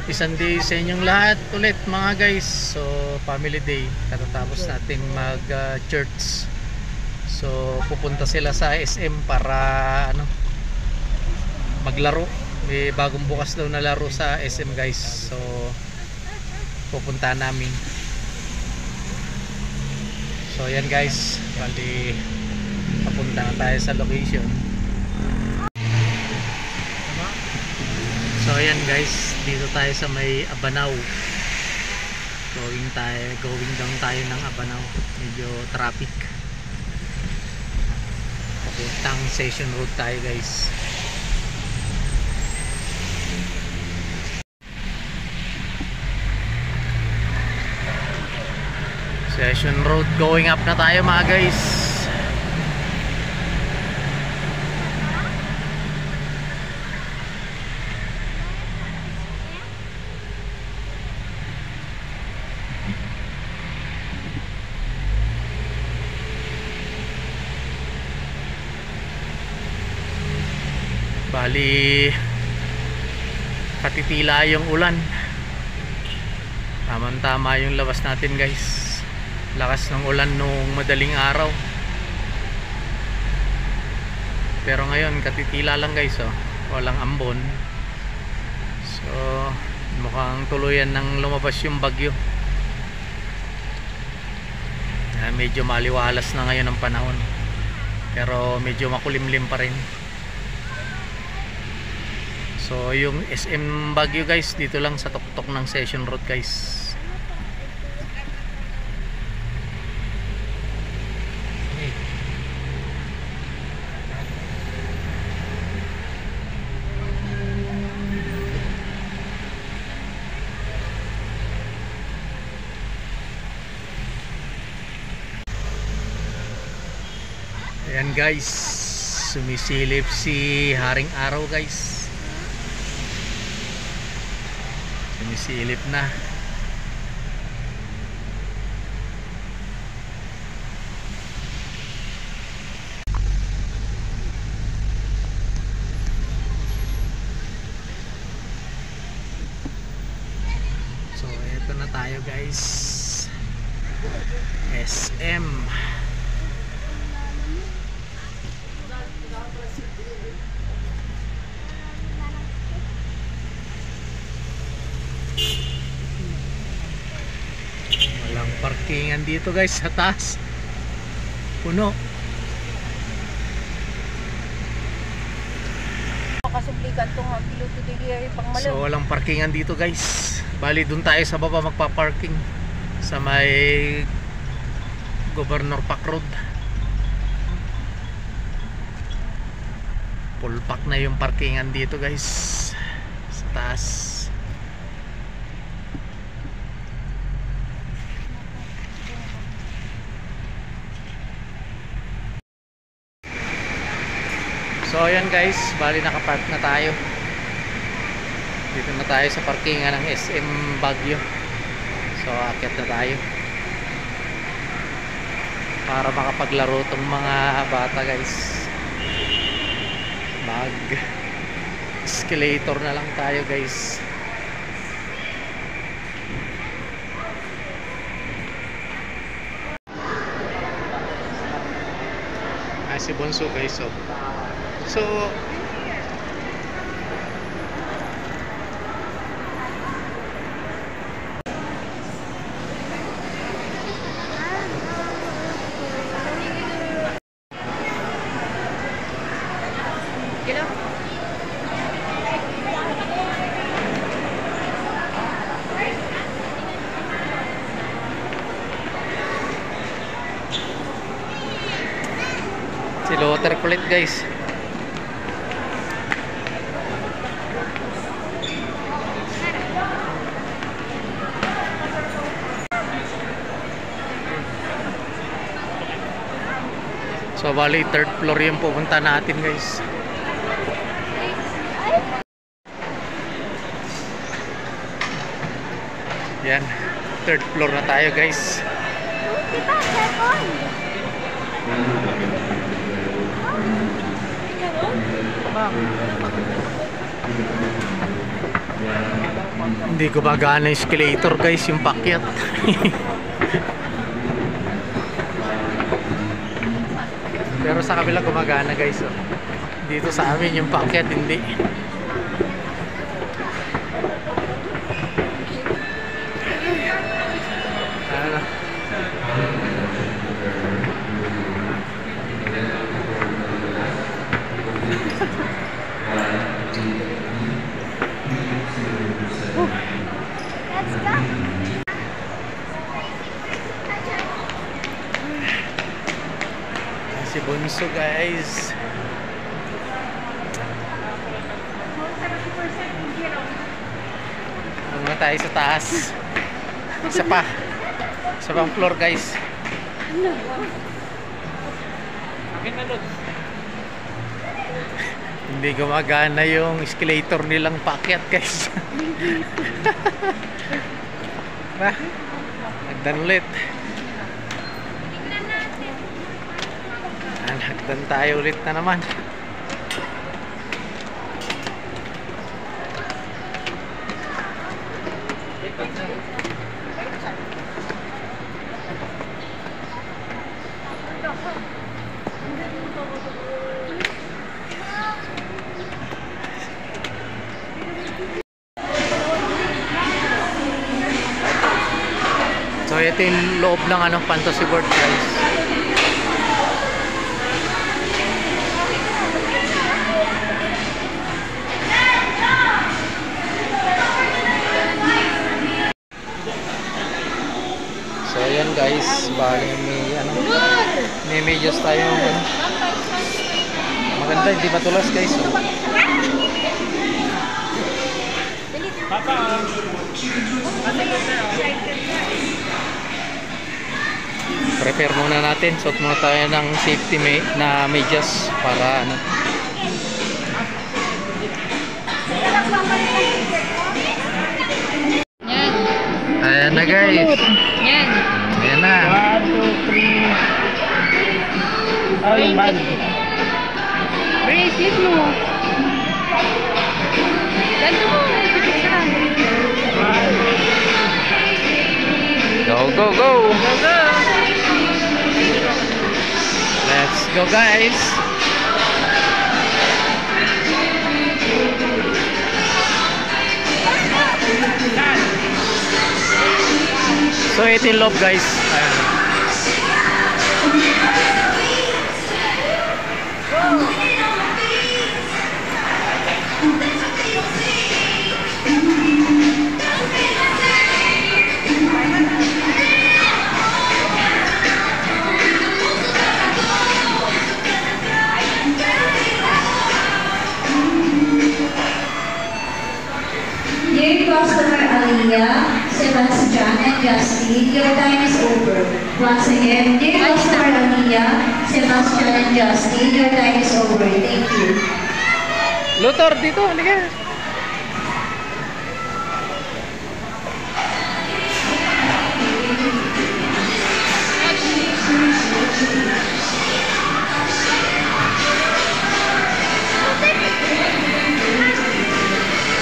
Isang day sa inyong lahat ulit mga guys. So family day, katatapos nating mag church. So pupunta sila sa SM para maglaro. May bagong bukas daw na laro sa SM guys. So pupunta namin. So yan guys, bali papunta na tayo sa location. So ayan guys, dito tayo sa may Abanao. Going down tayo ng Abanao. Medyo traffic. Papuntang Session Road tayo guys. Session Road, going up na tayo mga guys. Bali katitila yung ulan. Tama yung labas natin guys. Lakas ng ulan nung madaling araw. Pero ngayon katitila lang guys oh. Walang ambon. So mukhang tuluyan nang lumabas yung bagyo. Medyo maliwalas na ngayon ang panahon. Pero medyo makulimlim pa rin. So yung SM Baguio guys, dito lang sa tuktok ng Session Road guys. Ayan guys, sumisilip si Haring Araw guys. Sumisilip na. So eto na tayo guys, SM. Walang parkingan dito guys sa taas. Puno. Makasublikan tong piloto dili pang malo. So walang parkingan dito guys. Bali dun tayo sa baba magpa-parking sa may Governor Park Road. Full pack na yung parkingan dito guys sa taas. So ayan guys, bali nakapark na tayo. Dito na tayo sa parkingan ng SM Baguio. So aakyat na tayo para makapaglaro tong mga bata guys. Mag escalator na lang tayo guys. Si Bonso guys oh. So sila water kulit guys. So bali third floor yung pupunta natin guys. Yan, third floor na tayo guys. Bang. Hindi gumagana yung escalator guys, yung pakyat. Pero sa kabila gumagana guys, oh. Dito sa amin yung pakyat hindi. Ano? Let's go. Si Bunso guys. Muna tayo sa taas. Isa pa. Isa pang floor guys. Hindi gumagana yung escalator nilang paakyat guys. Ba? Nagdan ulit. Nagdan tayo ulit na naman. So ito yung loob ng Fantasy World guys. So ayan guys, bali may medyas tayo. Maganda, hindi matulas guys. Papa. Prepare muna natin, suot muna tayo ng safety na medyas para ano. Yan. Ayan na guys. Yan. Ayan na. 1, 2, 3. Ay, man. Bracelet mo. Ganto mo. Go, go, go. Go, go. Let's go guys. So ito yung loob guys. Ayan. Dear customer Aliyah, Sebastian, and Justin, your time is over. Once again, dear customer Aliyah, Sebastian, and Justin, your time is over. Thank you. Lutor dito, halika.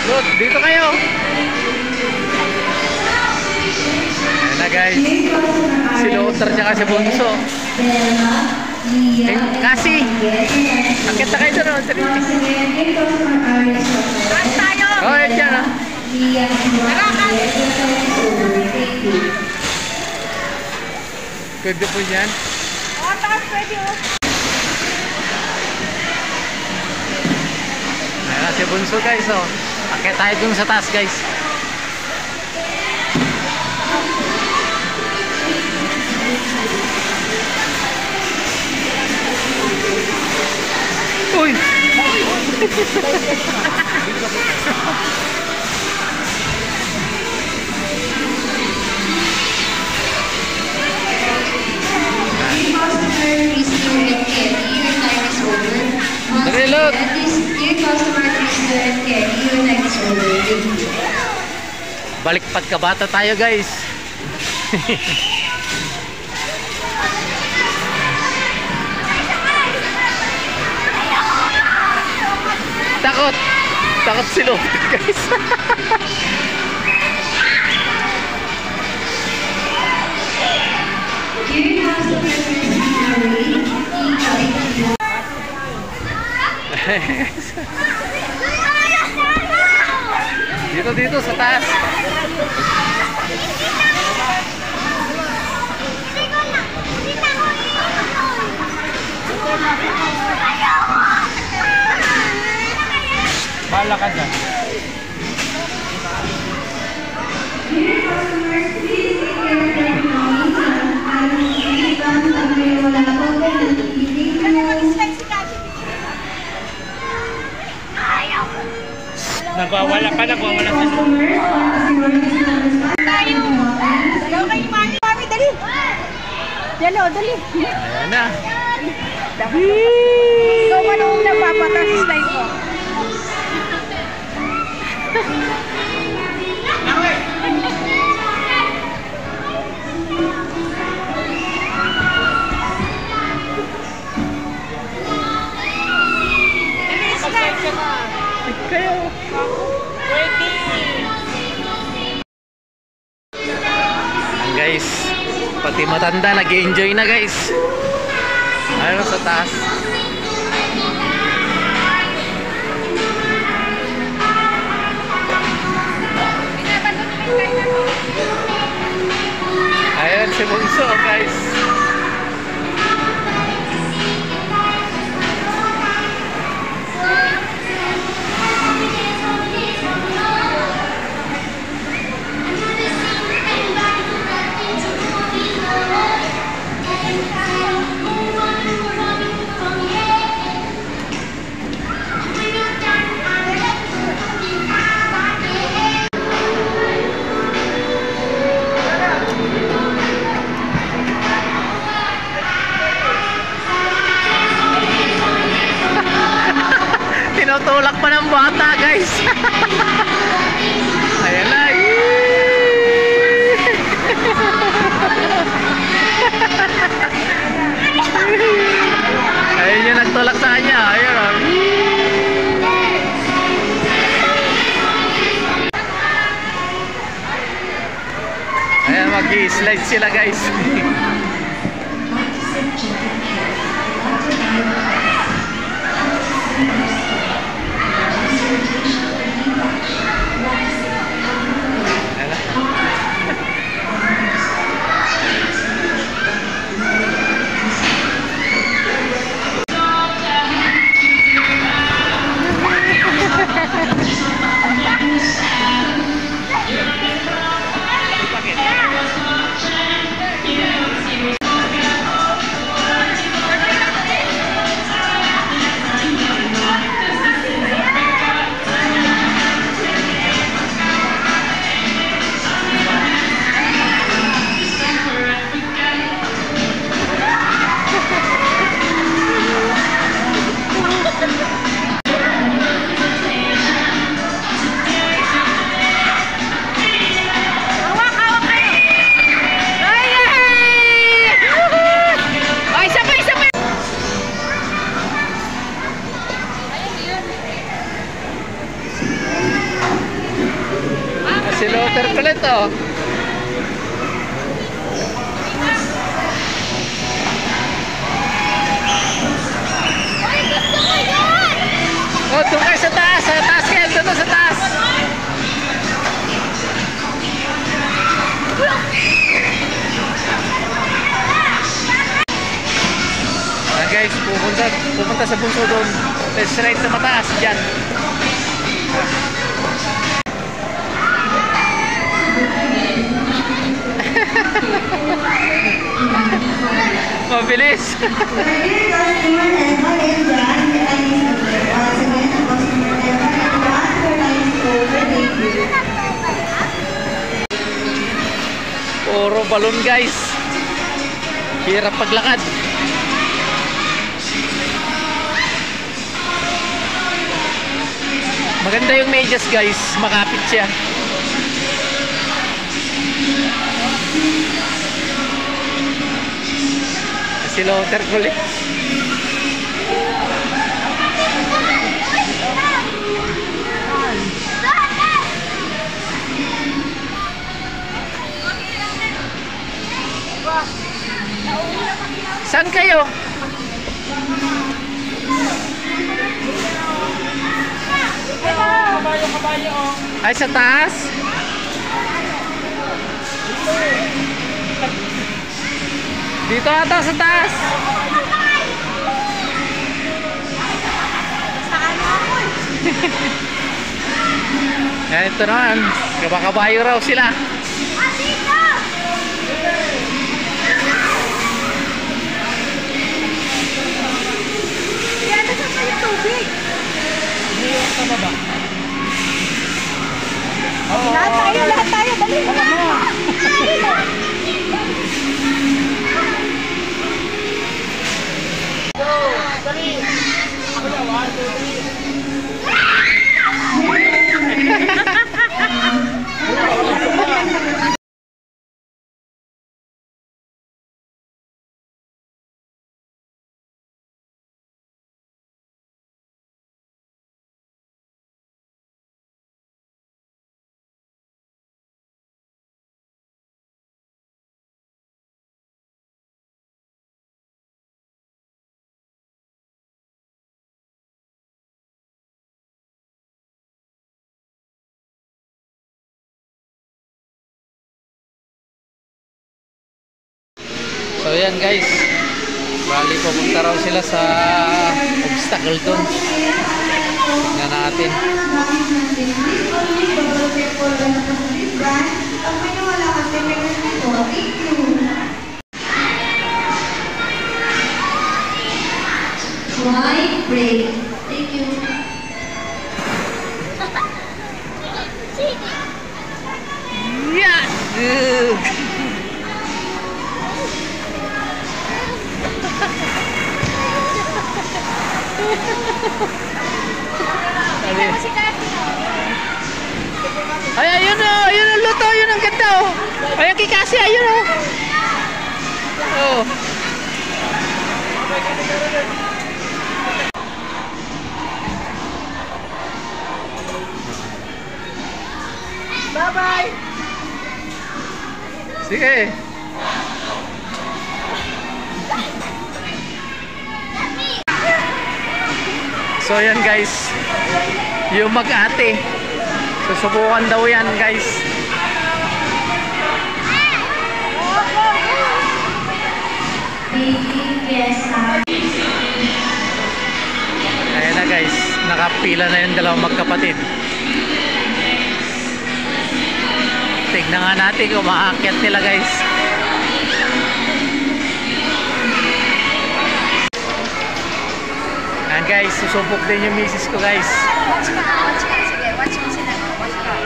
Lut, dito kayo. Ayan na guys. Si Lutor tsaka si Bunso. Kasi, akit na kayo doon. Taas tayo. Oh, yan ah. Ganda po yan. Oh, taas pwede oh. Ayan na si Bunso guys, oh. Akit tayo dun sa taas guys. Uy! Reload. Dear customer, Krista and Kenny, your time is over. Thank you. Balikpat ka bata tayo guys. Takot. Takot si Lord guys. Dito sa taas. Bala ka dyan. Nagwawala ka sa Tayo. Dalaw kayo, mami. Mami, dali. Dalo, dali. Ayan na. Ikaw man ang napapatas slide mo. Kayo. Guys, pati matanda nag-enjoy na guys. Ayun sa taas. Ayun si Bunso guys. Tinutulak pa ng bata guys. Ayan na. Ayun yung nagtulak sa kanya. Ayun o. Ayan, mag-i-slide sila guys. Si Luther kulit oh. Oh, doon kayo sa taas. Sa taas kayo. Doon sa taas. Guys, pupunta sa Bunso doon. Let's ride sa mataas dyan. Mabilis. Puro balon guys. Hirap paglakad. Maganda yung medyas guys. Makapit siya. Si Luther kulit. Saan kayo? kabayo, oh. Ay, sa taas? Dito ata sa taas. Yan, ito naman. Kabakabayo raw sila. Yan, nasa pa yung tubig. Sa baba. Lahat tayo, dali. So yan guys, bali pupunta raw sila sa obstacle doon. Tingnan natin. Wide break. Thank you. Yeah! Ay, ayun o, ayun ang luto, ayun ang ganda o. Ay, ang kikasi, ayun o. Oh. Bye-bye. Sige. So yan guys, yung mag-ate, susubukan daw yan guys. Ayan na guys, nakapila na yung dalawang magkapatid. Tignan nga natin kung maakyat nila guys. Ayan guys, susubok din yung misis ko guys. Watch ka. Sige, watch mo sila. Watch ka.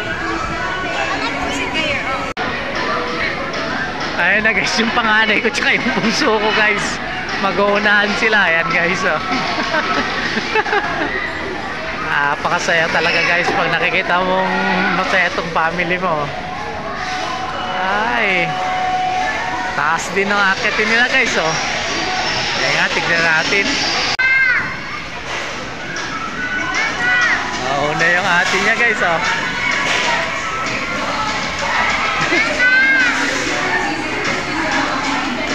Sige, Ayan na guys, yung panganay ko tsaka yung bunso ko guys. Mag-uunahan sila. Ayan guys oh. Napakasaya talaga guys pag nakikita mong masaya itong family mo. Ay, taas din ang akitin nila guys oh. Ayan nga, tignan natin. Una yung ate niya guys oh.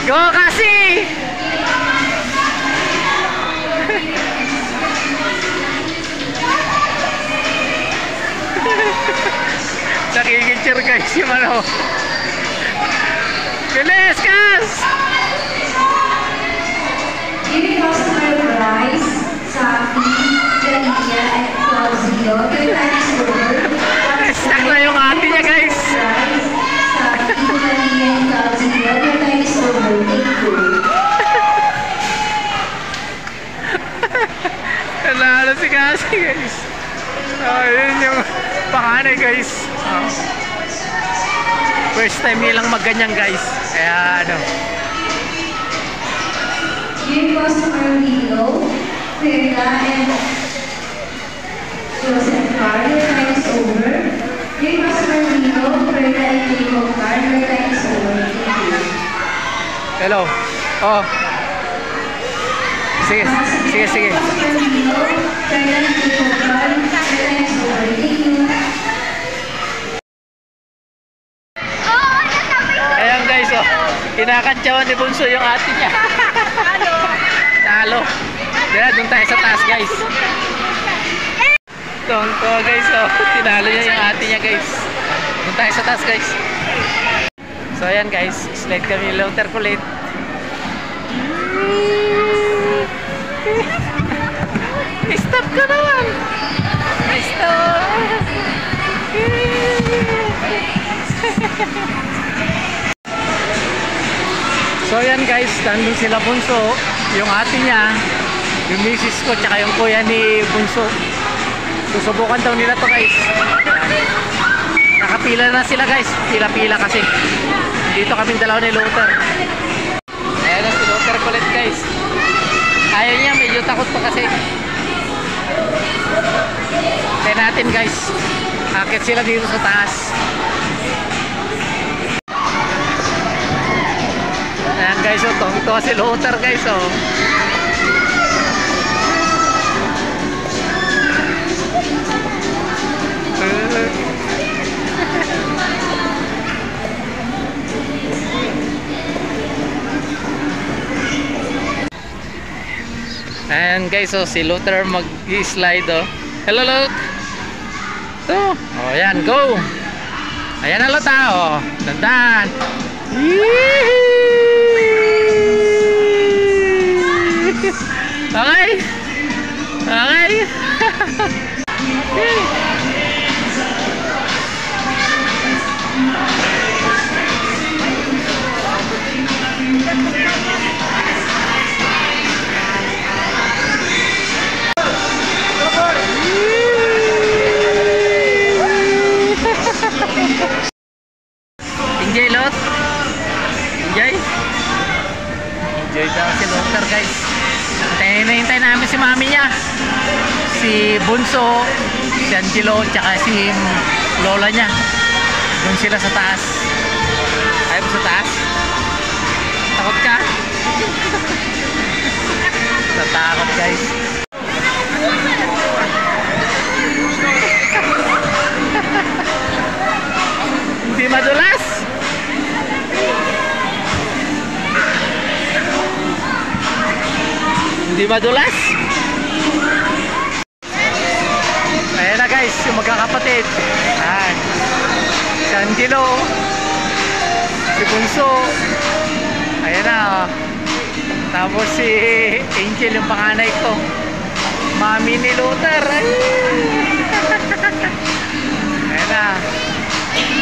Go kasi! Nakikicture guys yung ano. Bilis, Kas! Dear customer Bryce, Safi, Galicia, and Claudio, your time is over. Stuck na yung ate niya guys. Bryce, Safi, Galicia, and Claudio, your time is over. Thank you. Nalala si Kasi guys. Oh, yun yung panganay guys. Oh. First time nilang magganyan guys. Kaya ano. Dear customer Lilo, Perla, and Joseph Carr, your time is over. Dear customer Lilo, Perla, and Jacob Carr, your time is over. Thank you. Hello. Oh. Sige. Customer Lilo, Perla, and Jacob Carr, your time is over. Thank you. Ayan guys oh. Kinakantsawan ni Bunso yung ate niya. Talo. Kaya doon tayo sa taas guys. Tongko guys, oh. Tinalo niya yung ate niya guys. Punta tayo sa taas guys. So ayan guys, slide kami Luther kulit. Stop ka naman. Stop. So ayan guys, nandun sila Bunso, yung ate niya, yung misis ko, tsaka yung kuya ni Bunso. Susubukan daw nila to guys. Nakapila na sila guys, pila-pila kasi. Dito kaming dalawa ni Luther. Ayan na si Luther kulit guys. Ayaw niya, medyo takot pa kasi. Kaya natin guys, akit sila dito sa taas. Ayan guys, oh, tong-tuwa si Luther guys, oh. Ayan guys, oh, si Luther mag-slide, oh. Hello Lut. Oh, ayan, go. Ayan na Lut, oh. Dandan. Okay. Okay. Enjoy Lot. Enjoy. Enjoy daw si Luther guys. Hintay namin si mami niya, si Bunso, si Angelo, tsaka si lola niya. Doon sila sa taas. Ayaw mo sa taas? Takot ka? Natakot guys. Hindi madulas. Hindi madulas. Ayan na guys, yung magkakapatid. Ayan. Si Angelo, si Bunso. Ayan na, oh. Tapos si Angel, yung panganay ko. Mami ni Luther. Ayan na. Thank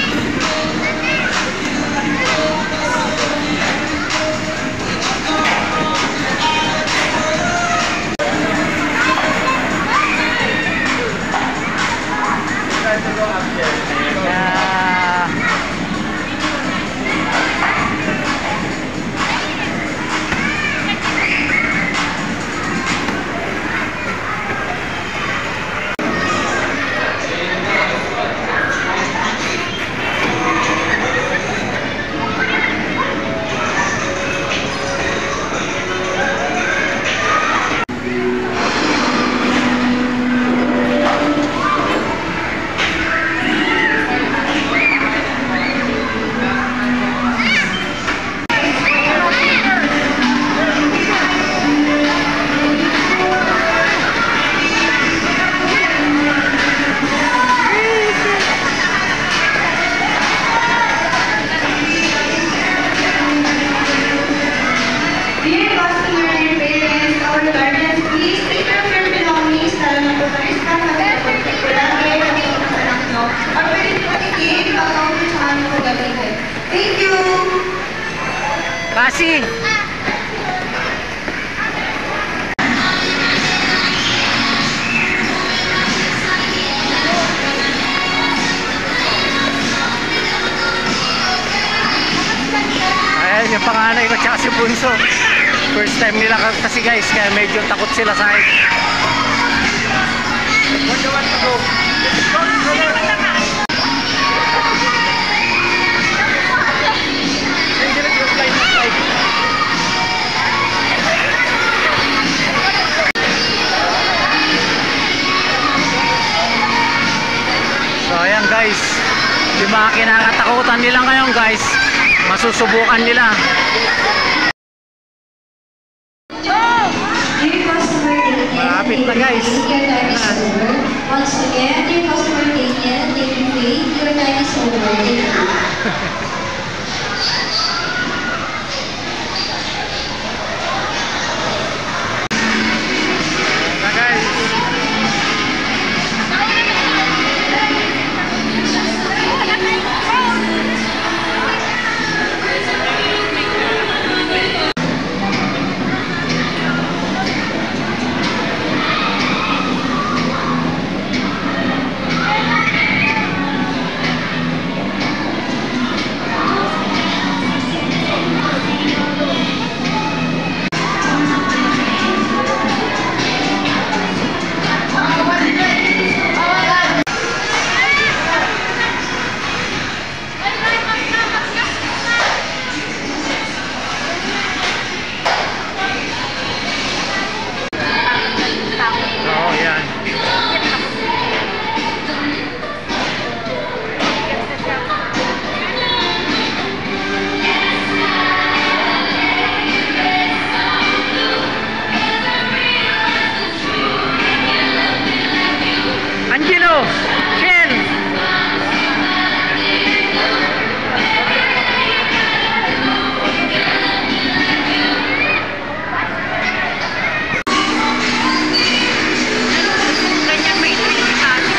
you! Kasi ayan yung panganay ko tsaka si Bunso. First time nila kasi guys, kaya medyo takot sila sa akin. So ayan guys, yung mga kinakatakutan nila ngayon guys, masusubukan nila. Dear customer, Malapit na guys. your time is over. Once again, dear customer Daniel, David Faith, your time is over. Thank you. Na guys. Oh, yan. Angelo! Ken! Ganyan may ito kasi parang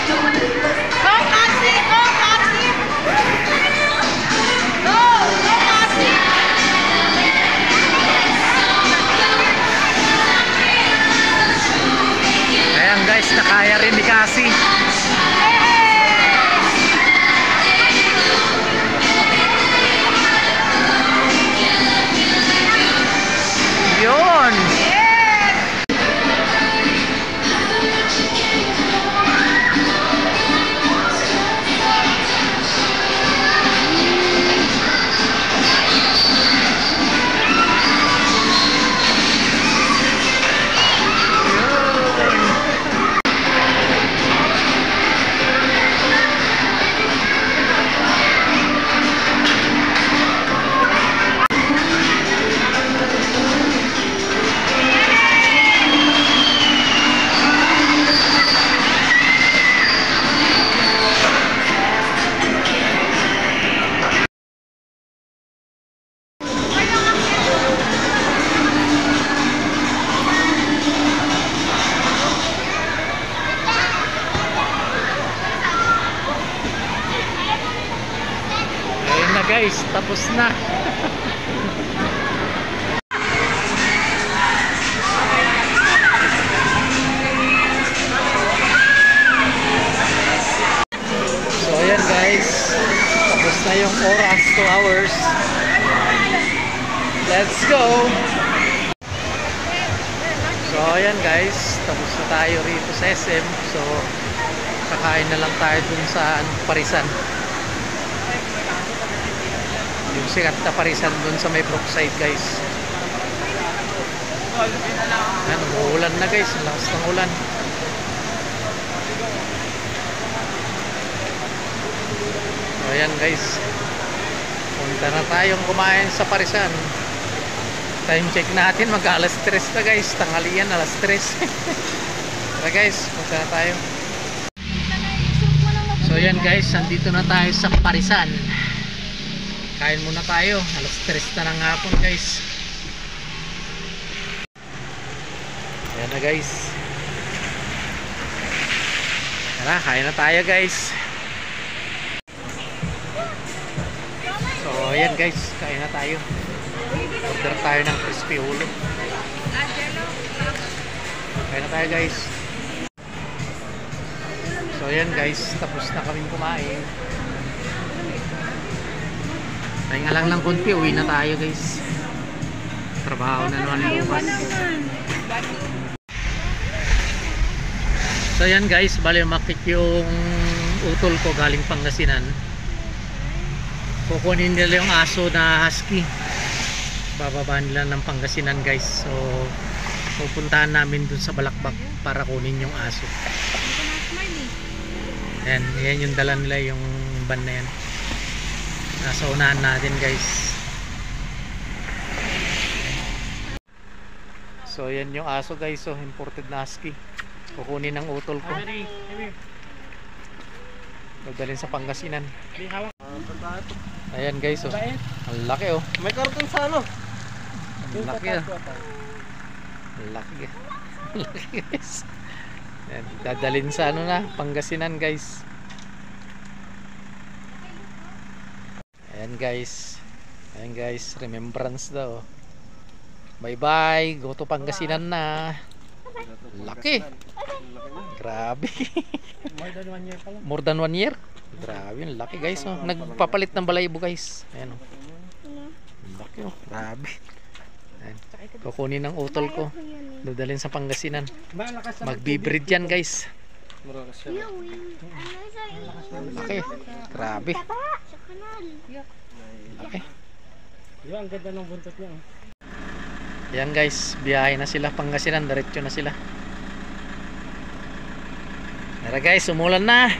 Go, Kasi! Go, Kasi! Go! Go, Kasi! Ayan guys, nakaya rin ni Cassie. Yun! Ayun na guys, tapos na. So ayan guys, tapos na yung oras, 2 hours. Let's go! So ayan guys, tapos na tayo rito sa SM. So kakain na lang tayo dun sa Parisan. Yung sikat na Parisan dun sa may Brookside guys. Ayan, umuulan na guys, ang lakas ng ulan. So ayan guys, punta na tayong kumain sa Parisan. Time check natin, mag alas 3 na guys, tanghalian alas 3. Tara guys, punta na tayo. So ayan guys, andito na tayo sa Parisan. Kain muna tayo, alas 3 na ng hapon guys. Ayan na guys. Tara, kain na tayo guys. So ayan guys, kain na tayo. Order tayo ng crispy ulo. Kain na tayo guys. So ayan guys, tapos na kaming kumain. Pahinga lang ng konti, uwi na tayo guys. Trabaho na naman bukas. So ayan guys, bali makik yung utol ko galing Pangasinan. Kukunin nila yung aso na husky. Bababa nila ng Pangasinan guys. So pupuntahan namin dun sa Balakbak para kunin yung aso. Ayan, yan yung dala nila, yung van na yan. Nasa unahan natin guys. So yan yung aso guys, so imported na husky. Kukunin ng utol ko. Dadalhin sa Pangasinan. Ayan guys, oh. Ang laki oh. May karton sa ano? Ang laki oh. Ang laki. Ang laki guys. Ayan, dadalhin sa ano na, Pangasinan guys. Ayan guys. Ayan guys, remembrance daw. Bye bye, go to Pangasinan na. Laki. Grabe. More than 1 year pa lang. More than 1 year. Grabe, ang laki guys. Oh. Nagpapalit ng balayibo guys. Ayan oh. Ang laki oh. Grabe. Ayan. Kukunin ng utol ko. Dadalhin sa Pangasinan. Malakas na Magbi-breed yan guys. Laki. Grabe. Laki. Yung ang ganda ng buntot niya. Oh. Yan guys, biyahe na sila Pangasinan, diretso na sila. Tara guys, umulan na.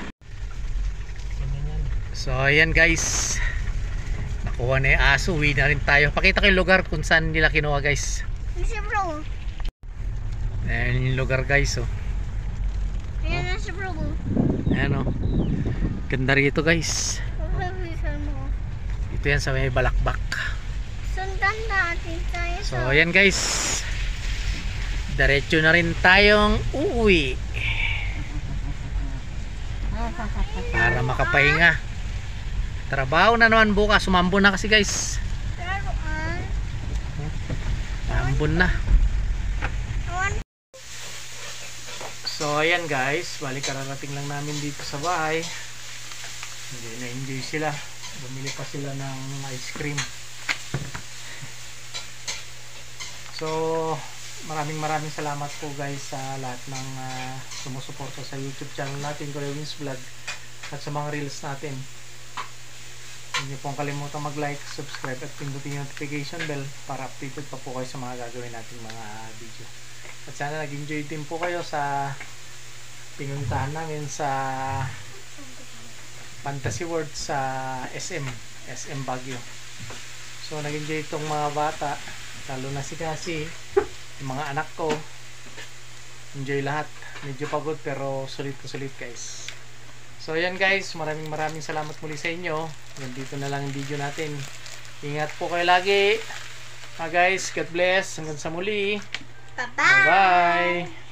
So ayan guys, nakuha na yung aso, uwi na rin tayo. Pakita ko yung lugar kung saan nila kinuha guys. Nasa bro. Ayan yung lugar guys oh. Ayan nasa bro. Ayan oh. Ganda rito guys. Papawisan mo. Ito yan sa may Balakbak. Sundan natin tayo So sa... ayan guys, diretso na rin tayong uuwi para makapahinga. Trabaho na naman bukas, sumambon na kasi guys. Laruan. Sumambon na. Awan. So ayan guys, balik kararating lang namin dito sa bahay. Hindi na-enjoy sila. Bumili pa sila ng ice cream. So maraming salamat po guys sa lahat ng sumusuporta sa YouTube channel natin, Kuya Wins Vlog, at sa mga reels natin. Hindi niyo pong kalimutan mag-like, subscribe at pindutin yung notification bell para updated pa po kayo sa mga gagawin nating mga video. At sana nag-enjoy din po kayo sa pinuntahan namin sa Fantasy World sa SM Baguio. So nag-enjoy itong mga bata, lalo na si Cassie, yung mga anak ko. Enjoy lahat. Medyo pagod pero sulit guys. So ayan guys, maraming salamat muli sa inyo. Dito na lang ang video natin. Ingat po kayo lagi. Guys, God bless. Hanggang sa muli. Bye-bye. Bye.